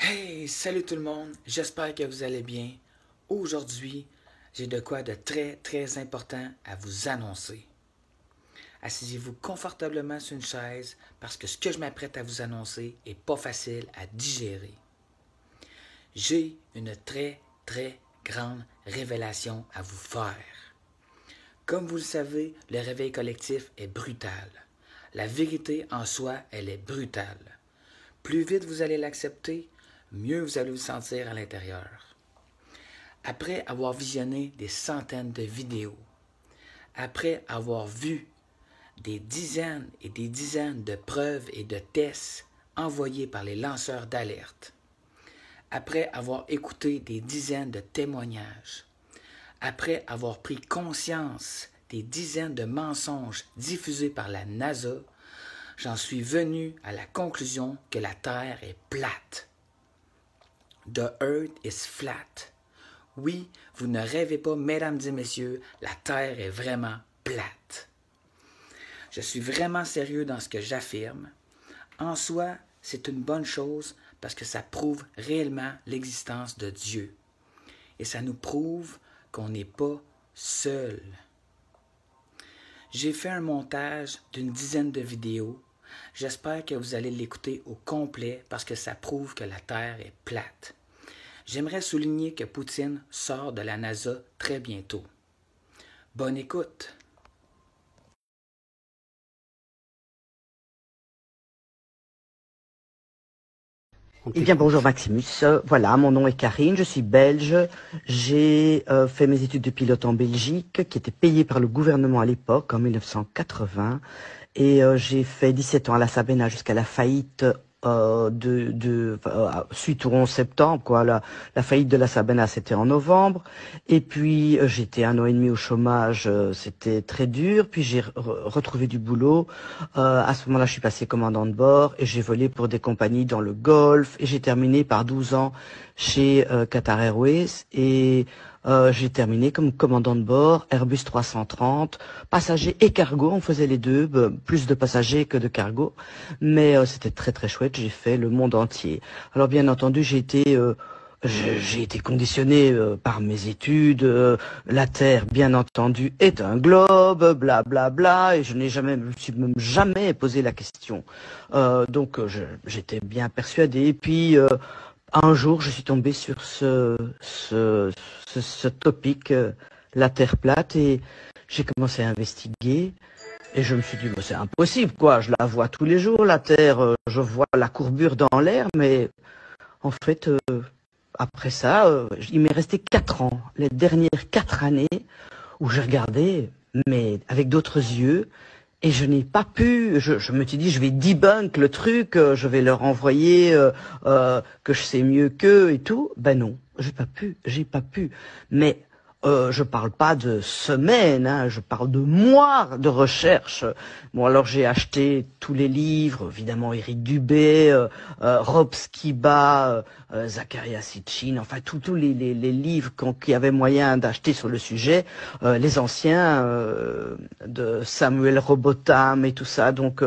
Hey, salut tout le monde, j'espère que vous allez bien. Aujourd'hui, j'ai de quoi de très important à vous annoncer. Asseyez-vous confortablement sur une chaise parce que ce que je m'apprête à vous annoncer est pas facile à digérer. J'ai une très grande révélation à vous faire. Comme vous le savez, le réveil collectif est brutal. La vérité en soi, elle est brutale. Plus vite vous allez l'accepter, mieux vous allez vous sentir à l'intérieur. Après avoir visionné des centaines de vidéos, après avoir vu des dizaines et des dizaines de preuves et de tests envoyés par les lanceurs d'alerte, après avoir écouté des dizaines de témoignages, après avoir pris conscience des dizaines de mensonges diffusés par la NASA, j'en suis venu à la conclusion que la Terre est plate. The Earth is flat. Oui, vous ne rêvez pas, mesdames et messieurs, la Terre est vraiment plate. Je suis vraiment sérieux dans ce que j'affirme. En soi, c'est une bonne chose parce que ça prouve réellement l'existence de Dieu. Et ça nous prouve qu'on n'est pas seul. J'ai fait un montage d'une dizaine de vidéos. J'espère que vous allez l'écouter au complet parce que ça prouve que la Terre est plate. J'aimerais souligner que Poutine sort de la NASA très bientôt. Bonne écoute! Eh bien, bonjour Maximus. Voilà, mon nom est Karine, je suis belge. J'ai fait mes études de pilote en Belgique, qui étaient payées par le gouvernement à l'époque, en 1980. Et j'ai fait 17 ans à la Sabena jusqu'à la faillite suite au 11 septembre, quoi. La faillite de la Sabena, c'était en novembre. Et puis, j'étais 1 an et demi au chômage, c'était très dur. Puis, j'ai retrouvé du boulot. À ce moment-là, je suis passé commandant de bord et j'ai volé pour des compagnies dans le Golfe. Et j'ai terminé par 12 ans chez Qatar Airways. Et j'ai terminé comme commandant de bord, Airbus 330, passagers et cargo, on faisait les deux, plus de passagers que de cargo, mais c'était très chouette, j'ai fait le monde entier. Alors bien entendu, j'ai été conditionné par mes études, la Terre, bien entendu, est un globe, bla, et je me suis même jamais posé la question. Donc j'étais bien persuadé, et puis un jour, je suis tombé sur ce topic, la Terre plate, et j'ai commencé à investiguer. Et je me suis dit, c'est impossible, quoi. Je la vois tous les jours, la Terre. Je vois la courbure dans l'air, mais en fait, après ça, il m'est resté 4 ans, les dernières 4 années, où j'ai regardé, mais avec d'autres yeux. Et je n'ai pas pu, je me suis dit, je vais debunk le truc, je vais leur envoyer que je sais mieux qu'eux et tout. Ben non, j'ai pas pu. Mais je parle pas de semaines, hein, je parle de mois de recherche. Bon, alors j'ai acheté tous les livres, évidemment Éric Dubé, Rob Skiba, Zakaria Sitchin, enfin tous les livres qu'il y avait moyen d'acheter sur le sujet, les anciens de Samuel Robotham et tout ça. Donc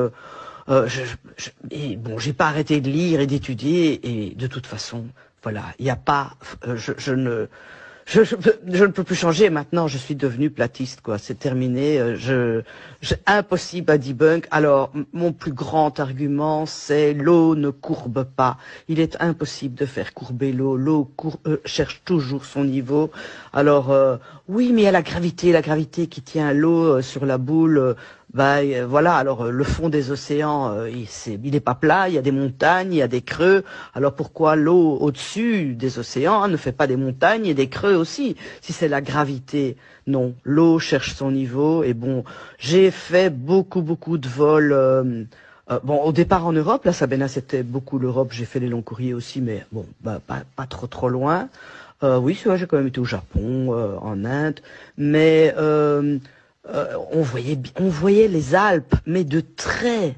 et bon, j'ai pas arrêté de lire et d'étudier, et de toute façon, voilà, il n'y a pas, je ne peux plus changer maintenant, je suis devenu platiste, quoi. C'est terminé. Impossible à debunk. Alors, mon plus grand argument, c'est l'eau ne courbe pas. Il est impossible de faire courber l'eau. L'eau cherche toujours son niveau. Alors, oui, mais il y a la gravité qui tient l'eau sur la boule. Voilà, alors le fond des océans, il n'est pas plat, il y a des montagnes, il y a des creux. Alors pourquoi l'eau au-dessus des océans ne fait pas des montagnes et des creux aussi, si c'est la gravité? Non, l'eau cherche son niveau. Et bon, j'ai fait beaucoup de vols. Bon, au départ en Europe, là, Sabena, c'était beaucoup l'Europe. J'ai fait les longs courriers aussi, mais bon, pas trop loin. Oui, c'est vrai, j'ai quand même été au Japon, en Inde, mais on voyait les Alpes, mais de très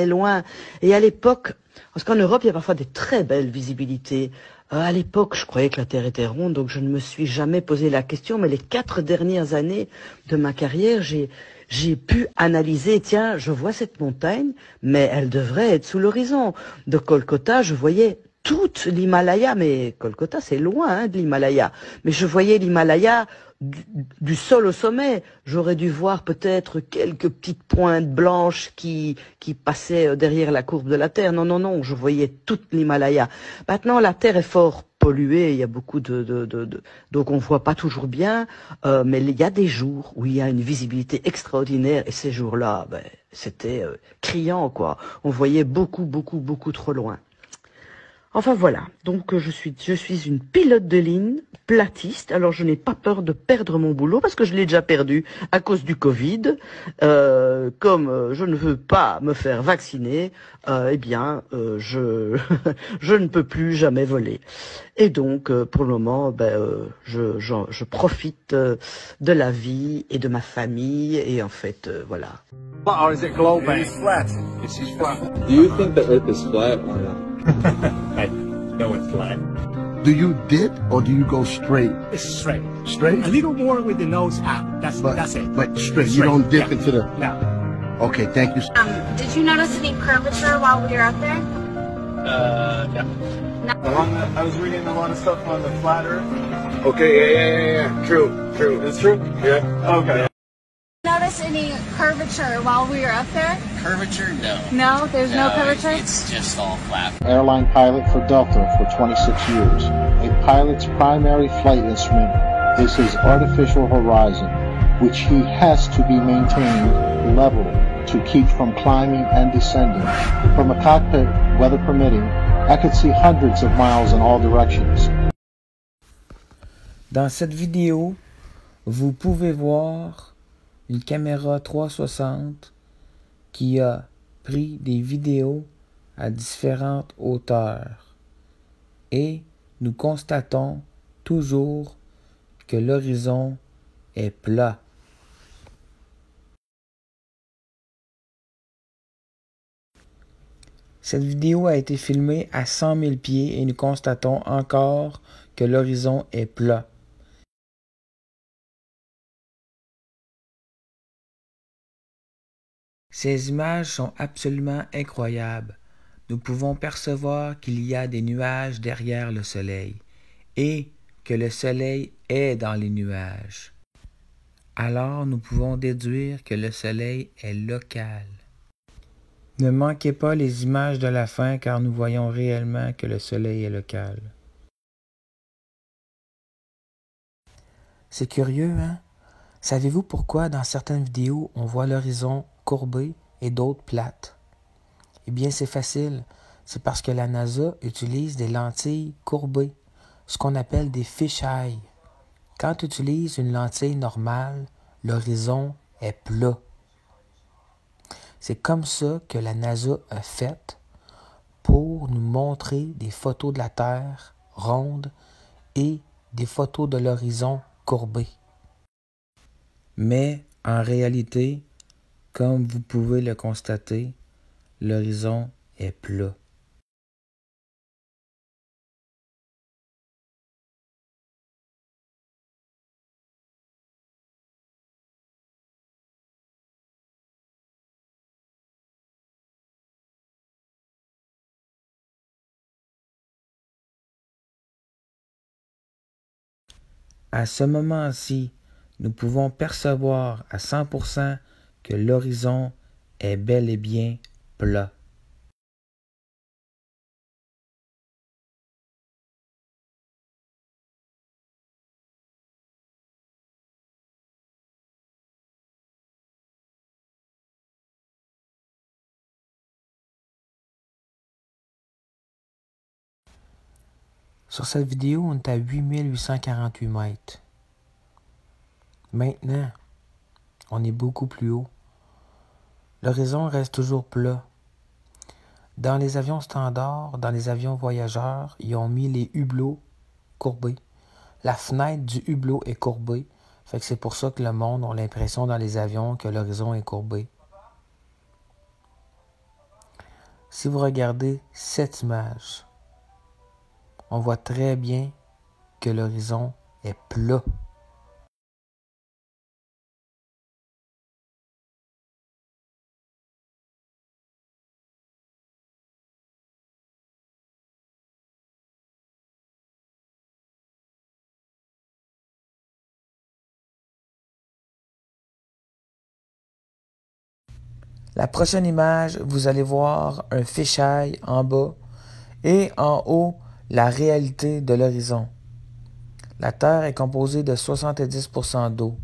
loin. Et à l'époque, parce qu'en Europe, il y a parfois des très belles visibilités. À l'époque, je croyais que la Terre était ronde, donc je ne me suis jamais posé la question. Mais les 4 dernières années de ma carrière, j'ai j'ai pu analyser, tiens, je vois cette montagne, mais elle devrait être sous l'horizon. De Kolkata, je voyais toute l'Himalaya, mais Kolkata, c'est loin hein, de l'Himalaya. Mais je voyais l'Himalaya du sol au sommet. J'aurais dû voir peut-être quelques petites pointes blanches qui passaient derrière la courbe de la Terre. Non, non, non, je voyais toute l'Himalaya. Maintenant, la Terre est fort polluée, il y a beaucoup donc on voit pas toujours bien, mais il y a des jours où il y a une visibilité extraordinaire, et ces jours-là, ben, c'était criant, quoi. On voyait beaucoup, beaucoup, beaucoup trop loin. Enfin voilà, donc je suis une pilote de ligne, platiste, alors je n'ai pas peur de perdre mon boulot parce que je l'ai déjà perdu à cause du Covid. Comme je ne veux pas me faire vacciner, eh bien je ne peux plus jamais voler. Et donc pour le moment, je profite de la vie et de ma famille et en fait voilà. Or is it globe? It's flat. It's flat. Do you think the Earth is flat or not? I know it's flat. Do you dip or do you go straight? It's straight. Straight? A little more with the nose out. That's it. But straight. You don't dip into the... No. Okay, thank you. Did you notice any curvature while we were out there? No. I was reading a lot of stuff on the flat Earth. Okay, yeah. True. It's true? Yeah. Okay. Notice any curvature while we were up there? Curvature, no. No, there's no curvature? It's just all flat. Airline pilot for Delta for 26 years. A pilot's primary flight instrument is his artificial horizon, which he has to be maintained level to keep from climbing and descending. From a cockpit, weather permitting, I could see hundreds of miles in all directions. Dans cette vidéo, vous pouvez voir une caméra 360 qui a pris des vidéos à différentes hauteurs. Et nous constatons toujours que l'horizon est plat. Cette vidéo a été filmée à 100 000 pieds et nous constatons encore que l'horizon est plat. Ces images sont absolument incroyables. Nous pouvons percevoir qu'il y a des nuages derrière le soleil et que le soleil est dans les nuages. Alors nous pouvons déduire que le soleil est local. Ne manquez pas les images de la fin car nous voyons réellement que le soleil est local. C'est curieux, hein? Savez-vous pourquoi dans certaines vidéos on voit l'horizon courbé et d'autres plates? Eh bien c'est facile, c'est parce que la NASA utilise des lentilles courbées, ce qu'on appelle des fisheye. Quand tu utilises une lentille normale, l'horizon est plat. C'est comme ça que la NASA a fait pour nous montrer des photos de la Terre ronde et des photos de l'horizon courbé. Mais en réalité, comme vous pouvez le constater, l'horizon est plat. À ce moment-ci, nous pouvons percevoir à 100% que l'horizon est bel et bien plat. Sur cette vidéo, on est à 8848 mètres. Maintenant, on est beaucoup plus haut. L'horizon reste toujours plat. Dans les avions standards, dans les avions voyageurs, ils ont mis les hublots courbés. La fenêtre du hublot est courbée. Fait que c'est pour ça que le monde a l'impression dans les avions que l'horizon est courbé. Si vous regardez cette image, on voit très bien que l'horizon est plat. La prochaine image, vous allez voir un fisheye en bas et en haut, la réalité de l'horizon. La Terre est composée de 70% d'eau.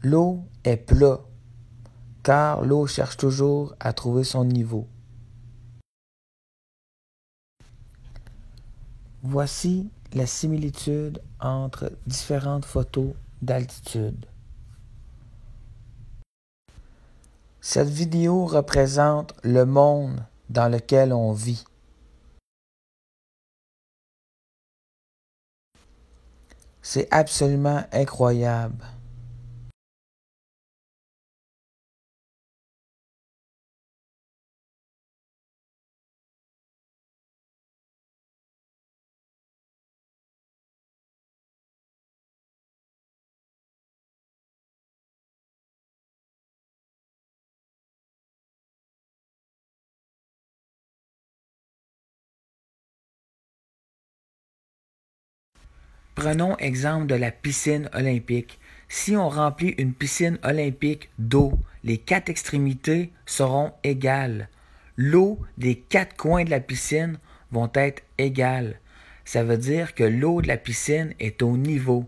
L'eau est plat, car l'eau cherche toujours à trouver son niveau. Voici la similitude entre différentes photos d'altitude. Cette vidéo représente le monde dans lequel on vit. C'est absolument incroyable. Prenons exemple de la piscine olympique. Si on remplit une piscine olympique d'eau, les 4 extrémités seront égales. L'eau des 4 coins de la piscine vont être égales. Ça veut dire que l'eau de la piscine est au niveau.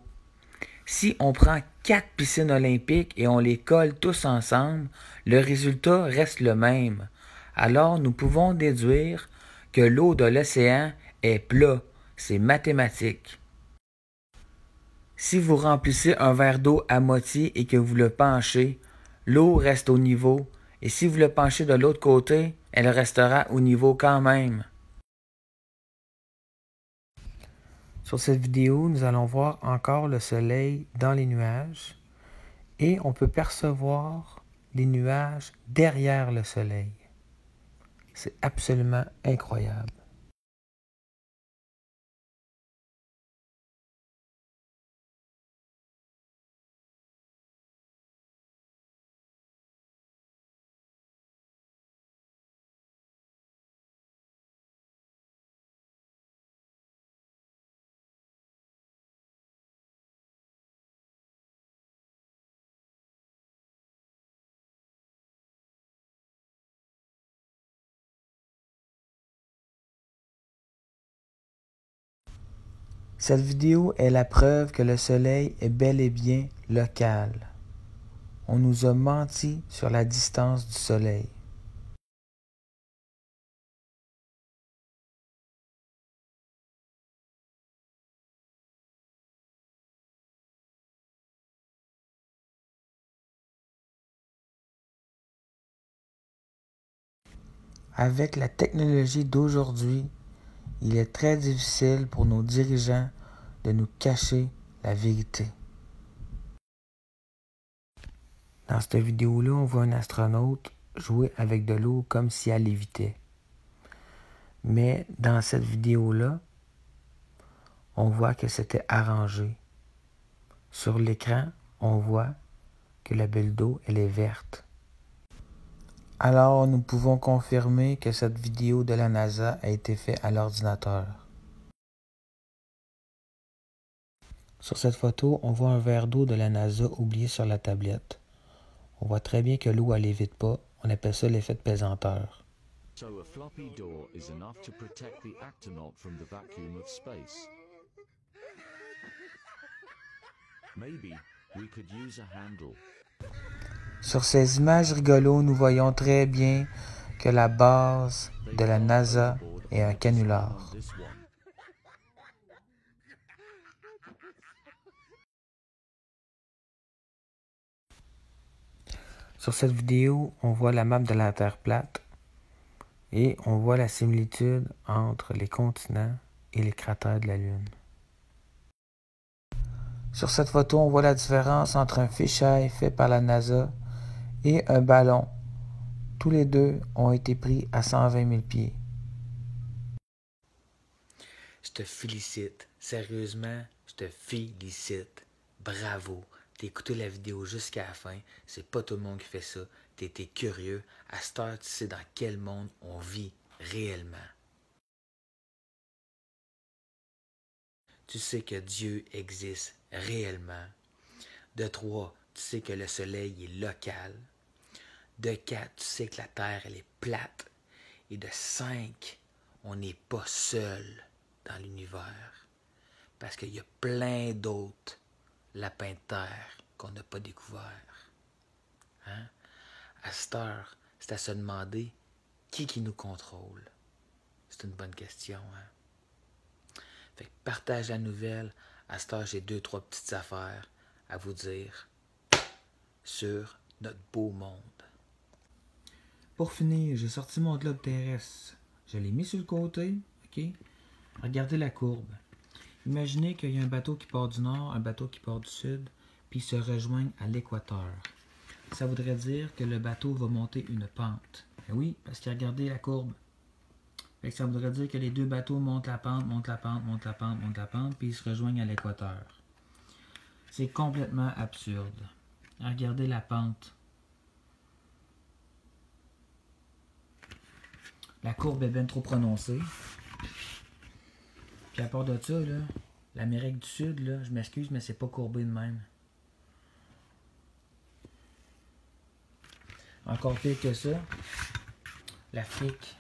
Si on prend 4 piscines olympiques et on les colle tous ensemble, le résultat reste le même. Alors nous pouvons déduire que l'eau de l'océan est plat. C'est mathématique. Si vous remplissez un verre d'eau à moitié et que vous le penchez, l'eau reste au niveau, et si vous le penchez de l'autre côté, elle restera au niveau quand même. Sur cette vidéo, nous allons voir encore le soleil dans les nuages, et on peut percevoir les nuages derrière le soleil. C'est absolument incroyable. Cette vidéo est la preuve que le soleil est bel et bien local. On nous a menti sur la distance du soleil. Avec la technologie d'aujourd'hui, il est très difficile pour nos dirigeants de nous cacher la vérité. Dans cette vidéo-là, on voit un astronaute jouer avec de l'eau comme si elle lévitait. Mais dans cette vidéo-là, on voit que c'était arrangé. Sur l'écran, on voit que la bulle d'eau, elle est verte. Alors, nous pouvons confirmer que cette vidéo de la NASA a été faite à l'ordinateur. Sur cette photo, on voit un verre d'eau de la NASA oublié sur la tablette. On voit très bien que l'eau, elle évite pas. On appelle ça l'effet de pesanteur. So a floppy door is enough to protect the actonaut from the vacuum of space. Maybe we could use a handle. Sur ces images rigolos, nous voyons très bien que la base de la NASA est un canular. Sur cette vidéo, on voit la map de la Terre plate et on voit la similitude entre les continents et les cratères de la Lune. Sur cette photo, on voit la différence entre un fisheye fait par la NASA et un ballon. Tous les deux ont été pris à 120 000 pieds. Je te félicite. Sérieusement, je te félicite. Bravo. T'as écouté la vidéo jusqu'à la fin. C'est pas tout le monde qui fait ça. T'as été curieux. À cette heure, tu sais dans quel monde on vit réellement. Tu sais que Dieu existe réellement. De 3, tu sais que le soleil est local. De 4, tu sais que la Terre, elle est plate. Et de 5, on n'est pas seul dans l'univers. Parce qu'il y a plein d'autres lapins de terre qu'on n'a pas découverts. Hein? À cette heure, c'est à se demander qui nous contrôle. C'est une bonne question. Hein? Fait que partage la nouvelle. À cette heure, j'ai 2-3 petites affaires à vous dire sur notre beau monde. Pour finir, j'ai sorti mon globe terrestre. Je l'ai mis sur le côté. OK? Regardez la courbe. Imaginez qu'il y a un bateau qui part du nord, un bateau qui part du sud, puis ils se rejoignent à l'équateur. Ça voudrait dire que le bateau va monter une pente. Et oui, parce que regardez la courbe. Fait que ça voudrait dire que les deux bateaux montent la pente, montent la pente, montent la pente, montent la pente, puis ils se rejoignent à l'équateur. C'est complètement absurde. Regardez la pente. La courbe est bien trop prononcée. Puis à part de ça, là, l'Amérique du Sud, là, je m'excuse, mais c'est pas courbé de même. Encore pire que ça, l'Afrique.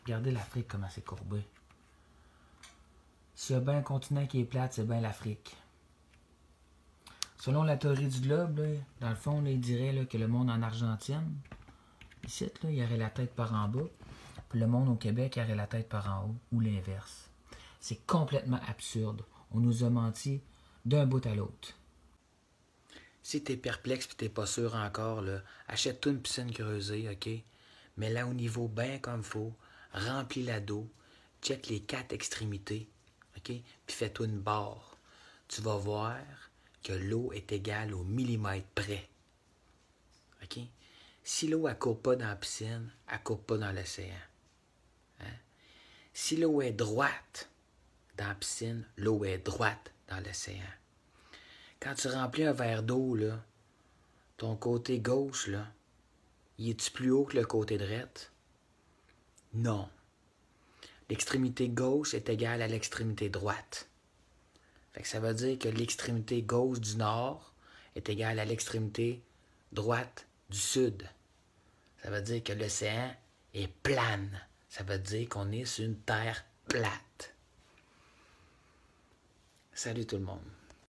Regardez l'Afrique comment c'est courbé. S'il y a bien un continent qui est plate, c'est bien l'Afrique. Selon la théorie du globe, là, dans le fond, là, il dirait là, que le monde en Argentine, ici, là, il y aurait la tête par en bas, puis le monde au Québec, il y aurait la tête par en haut, ou l'inverse. C'est complètement absurde. On nous a menti d'un bout à l'autre. Si t'es perplexe et t'es pas sûr encore, là, achète-toi une piscine creusée, OK? Mets-la au niveau bien comme faut, remplis-la d'eau, check les 4 extrémités, OK? Puis fais-toi une barre. Tu vas voir que l'eau est égale au millimètre près. OK? Si l'eau ne court pas dans la piscine, elle ne court pas dans l'océan. Hein? Si l'eau est droite dans la piscine, l'eau est droite dans l'océan. Quand tu remplis un verre d'eau, là, ton côté gauche, là, y est-tu plus haut que le côté droit? Non. L'extrémité gauche est égale à l'extrémité droite. Fait que ça veut dire que l'extrémité gauche du nord est égale à l'extrémité droite du sud. Ça veut dire que l'océan est plane. Ça veut dire qu'on est sur une terre plate. Salut tout le monde.